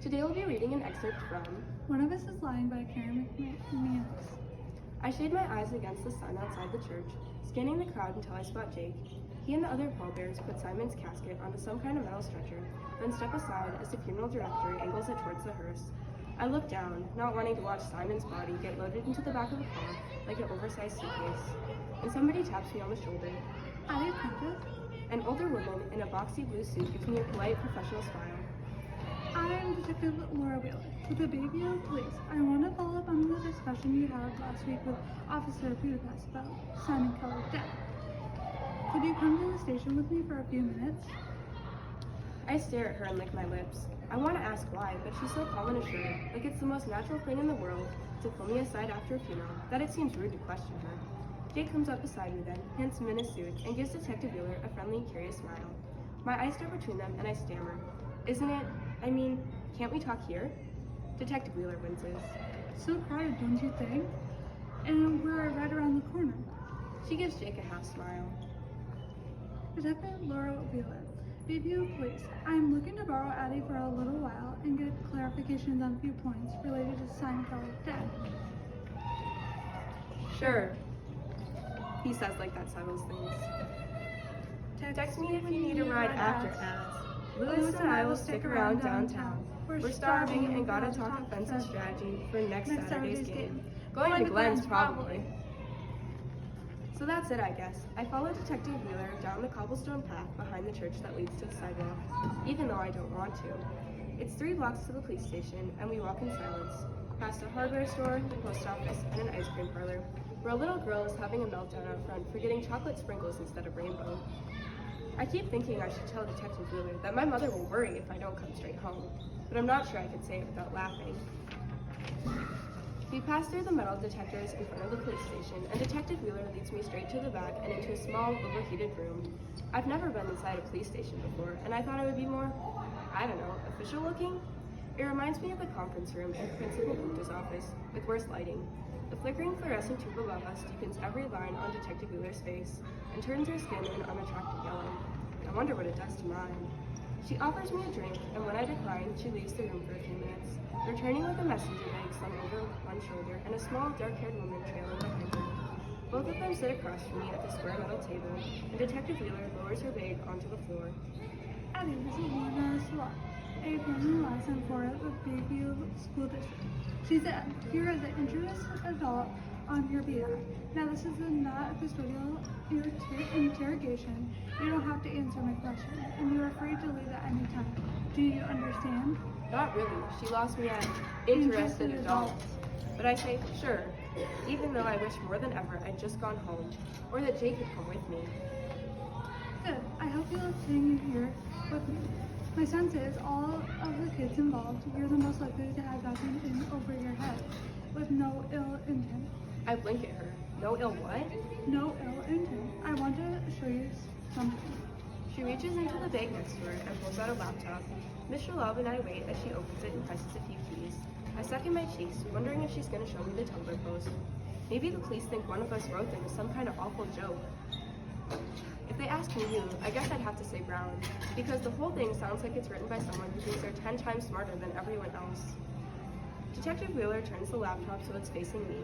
Today we'll be reading an excerpt from One of Us is Lying by Karen McManus. I shade my eyes against the sun outside the church, scanning the crowd until I spot Jake. He and the other pallbearers put Simon's casket onto some kind of metal stretcher, then step aside as the funeral director angles it towards the hearse. I look down, not wanting to watch Simon's body get loaded into the back of a car like an oversized suitcase. And somebody taps me on the shoulder. Addie Prentice. An older woman in a boxy blue suit gives me a polite professional smile. I am Detective Laura Wheeler with the Bayview Police. I want to follow up on the discussion you had last week with Officer Budapest about Simon Keller's death. Could you come to the station with me for a few minutes? I stare at her and lick my lips. I want to ask why, but she's so calm and assured, like it's the most natural thing in the world to pull me aside after a funeral, that it seems rude to question her. Jake comes up beside me then, hands him in his suit, and gives Detective Wheeler a friendly, curious smile. My eyes stare between them, and I stammer. Can't we talk here? Detective Wheeler winces. So crowded, don't you think? And we're right around the corner. She gives Jake a half smile. Detective Laura Wheeler, Bayview Police. I'm looking to borrow Addie for a little while and get clarifications on a few points related to Simon Keller's death. Sure, he says like that settles things. Text me if you need a ride after ads. Louis and I will stick around downtown. We're starving and gotta talk offensive strategy for next Saturday's game. Going to Glenn's probably. So that's it, I guess. I follow Detective Wheeler down the cobblestone path behind the church that leads to the sidewalk, even though I don't want to. It's 3 blocks to the police station, and we walk in silence, past a hardware store, the post office, and an ice cream parlor, where a little girl is having a meltdown out front for getting chocolate sprinkles instead of rainbow. I keep thinking I should tell Detective Wheeler that my mother will worry if I don't come straight home, but I'm not sure I could say it without laughing. We pass through the metal detectors in front of the police station, and Detective Wheeler leads me straight to the back and into a small, overheated room. I've never been inside a police station before, and I thought it would be more, official looking? It reminds me of the conference room in Principal Gupta's office, with worse lighting. The flickering fluorescent tube above us deepens every line on Detective Wheeler's face and turns her skin an unattractive yellow. I wonder what it does to mine. She offers me a drink, and when I decline, she leaves the room for a few minutes, returning with a messenger bag slung over one shoulder and a small, dark-haired woman trailing behind her. Both of them sit across from me at the square metal table, and Detective Wheeler lowers her bag onto the floor. Addie, this is Lorna Swat, a family license for the Bayview School District. She's here as an interested adult on your behalf. Now, this is not a custodial interrogation. You don't have to answer my questions, and you are free to leave at any time. Do you understand? Not really. She lost me at interested adult. But I say, sure, even though I wish more than ever I'd just gone home, or that Jake had come with me. Good. I hope you like staying here with me. My sense is all of the kids involved, you're the most likely to have nothing in over your head, with no ill intent. I blink at her. No ill what? No ill intent. I want to show you something. She reaches into the bag next to her and pulls out a laptop. Mr. Love and I wait as she opens it and presses a few keys. I suck in my cheeks, wondering if she's going to show me the Tumblr post. Maybe the police think one of us wrote them as some kind of awful joke. If they ask me who, I guess I'd have to say Brown, because the whole thing sounds like it's written by someone who thinks they're 10 times smarter than everyone else. Detective Wheeler turns the laptop so it's facing me.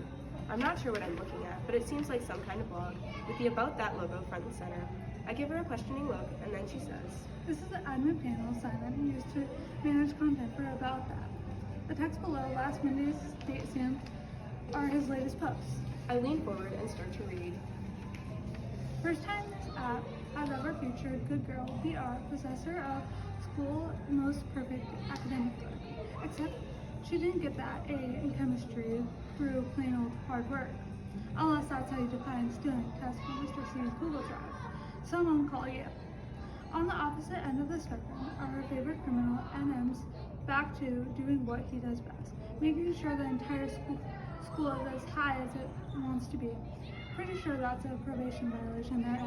I'm not sure what I'm looking at, but it seems like some kind of blog, with the About That logo front and center. I give her a questioning look, and then she says, This is the admin panel Simon used to manage content for About That. The text below last Monday's date stamp are his latest posts. I lean forward and start to read. First time this app has ever featured Good Girl BR, possessor of school most perfect academic work. Except she didn't get that A in chemistry through plain old hard work. Unless that's how you define student test from Mr. C's Google Drive. Someone call you. On the opposite end of the spectrum are her favorite criminal, NM's back to doing what he does best, making sure the entire school is as high as it wants to be. Pretty sure that's a probation violation there,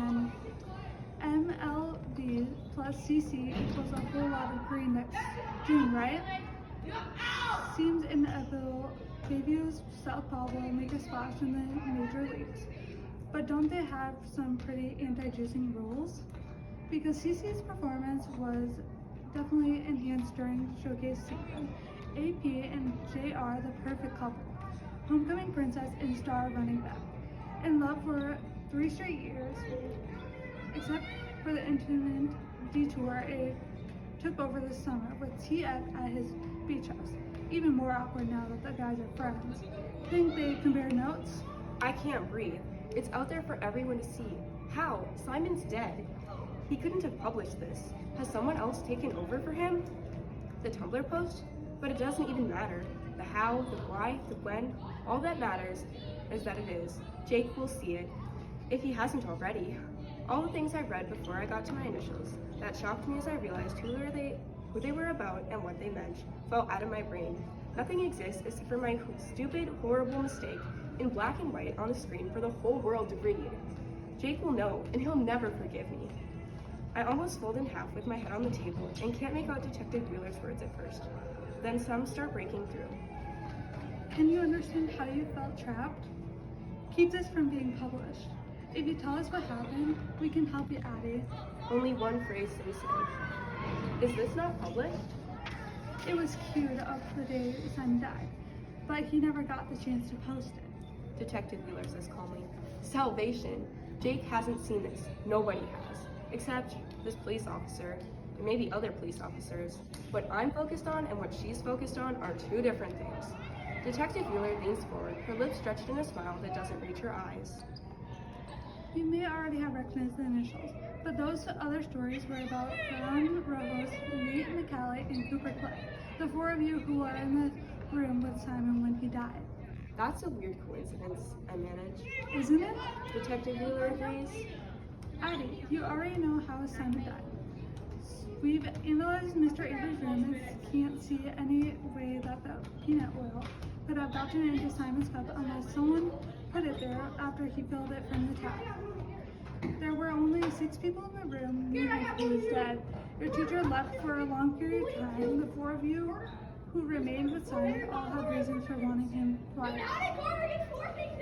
and MLD plus CC equals a whole lot of green next June, right? Seems inevitable. Bayview's Southpaw will make a splash in the major leagues. But don't they have some pretty anti-juicing rules? Because CC's performance was definitely enhanced during showcase season. AP and JR, the perfect couple. Homecoming princess and star running back. In love for 3 straight years, except for the intimate detour A took over this summer with TF at his beach house. Even more awkward now that the guys are friends. Think they compare notes? I can't breathe. It's out there for everyone to see. How? Simon's dead. He couldn't have published this. Has someone else taken over for him? The Tumblr post? But it doesn't even matter. The how, the why, the when, all that matters is that it is. Jake will see it, if he hasn't already. All the things I read before I got to my initials that shocked me as I realized who they were about and what they meant fell out of my brain. Nothing exists except for my stupid, horrible mistake in black and white on the screen for the whole world to read. Jake will know, and he'll never forgive me. I almost fold in half with my head on the table and can't make out Detective Wheeler's words at first. Then some start breaking through. Can you understand how you felt trapped? Keep this from being published. If you tell us what happened, we can help you, Addie. Only one phrase they said. Is this not published? It was queued up the day Simon died, but he never got the chance to post it. Detective Wheeler says calmly. Salvation. Jake hasn't seen this. Nobody has. Except this police officer, and maybe other police officers. What I'm focused on and what she's focused on are two different things. Detective Wheeler leans forward, her lips stretched in a smile that doesn't reach her eyes. You may already have recognized the initials, but those other stories were about Ron Rojos, Nate McCallie, and Cooper Clay, the 4 of you who were in the room with Simon when he died. That's a weird coincidence, I manage. Isn't it? Detective Wheeler agrees. Addie, you already know how Simon died. We've analyzed Mr. Avery's room and can't see any way that the peanut oil could have gotten into Simon's cup unless someone put it there after he filled it from the tap. There were only 6 people in the room knew he was dead. Your teacher left for a long period of time. The 4 of you who remained with Simon all had reasons for wanting him quiet.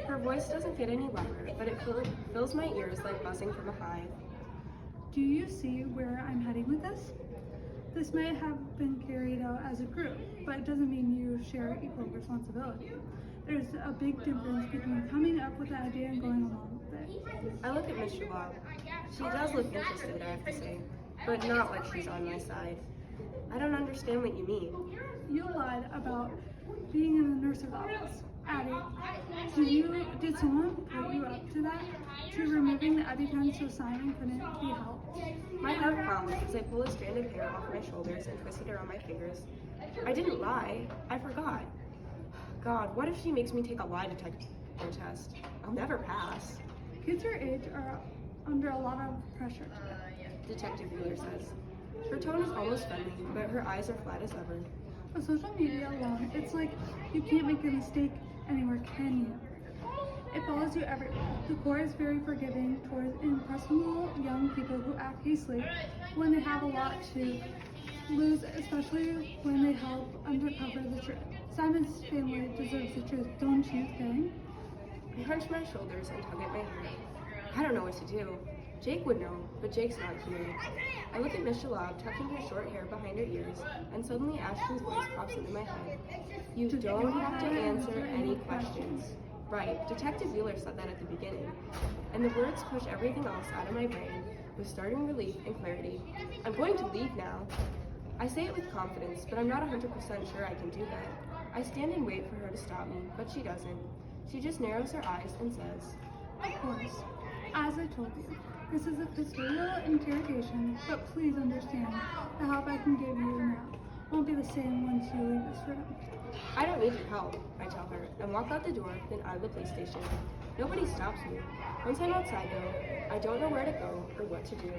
Her voice doesn't get any louder, but it fills my ears like buzzing from a hive. Do you see where I'm heading with this? This might have been carried out as a group, but it doesn't mean you share equal responsibility. There's a big difference between coming up with the idea and going along with it. I look at Miss Shalab. She does look interested, I have to say, but not like she's on my side. I don't understand what you mean. You lied about being in the nurse's office. Addie, did someone put you up to that? To removing the EpiPen so Simon couldn't be helped? My heart pounds as I pull a strand of hair off my shoulders and twist it around my fingers. I didn't lie. I forgot. God, what if she makes me take a lie detector test? I'll never pass. Kids your age are under a lot of pressure today. Detective Wheeler says. Her tone is almost friendly, but her eyes are flat as ever. With social media alone, it's like you can't make a mistake anywhere, can you? It follows you everywhere. The core is very forgiving towards impressionable young people who act hastily when they have a lot to lose, especially when they help uncover the truth. Simon's family deserves the truth, don't you think? I hunch my shoulders and tug at my hair. I don't know what to do. Jake would know, but Jake's not here. I look at Miss Shalab tucking her short hair behind her ears, and suddenly Ashton's voice pops into my head. You don't have to answer any questions. Right, Detective Wheeler said that at the beginning, and the words push everything else out of my brain with starting relief and clarity. I'm going to leave now. I say it with confidence, but I'm not 100% sure I can do that. I stand and wait for her to stop me, but she doesn't. She just narrows her eyes and says, Of course. As I told you, this is a custodial interrogation, but please understand the help I can give you now won't be the same once you leave this room. I don't need your help, I tell her, and walk out the door, then out of the police station. Nobody stops me. Once I'm outside though, I don't know where to go or what to do.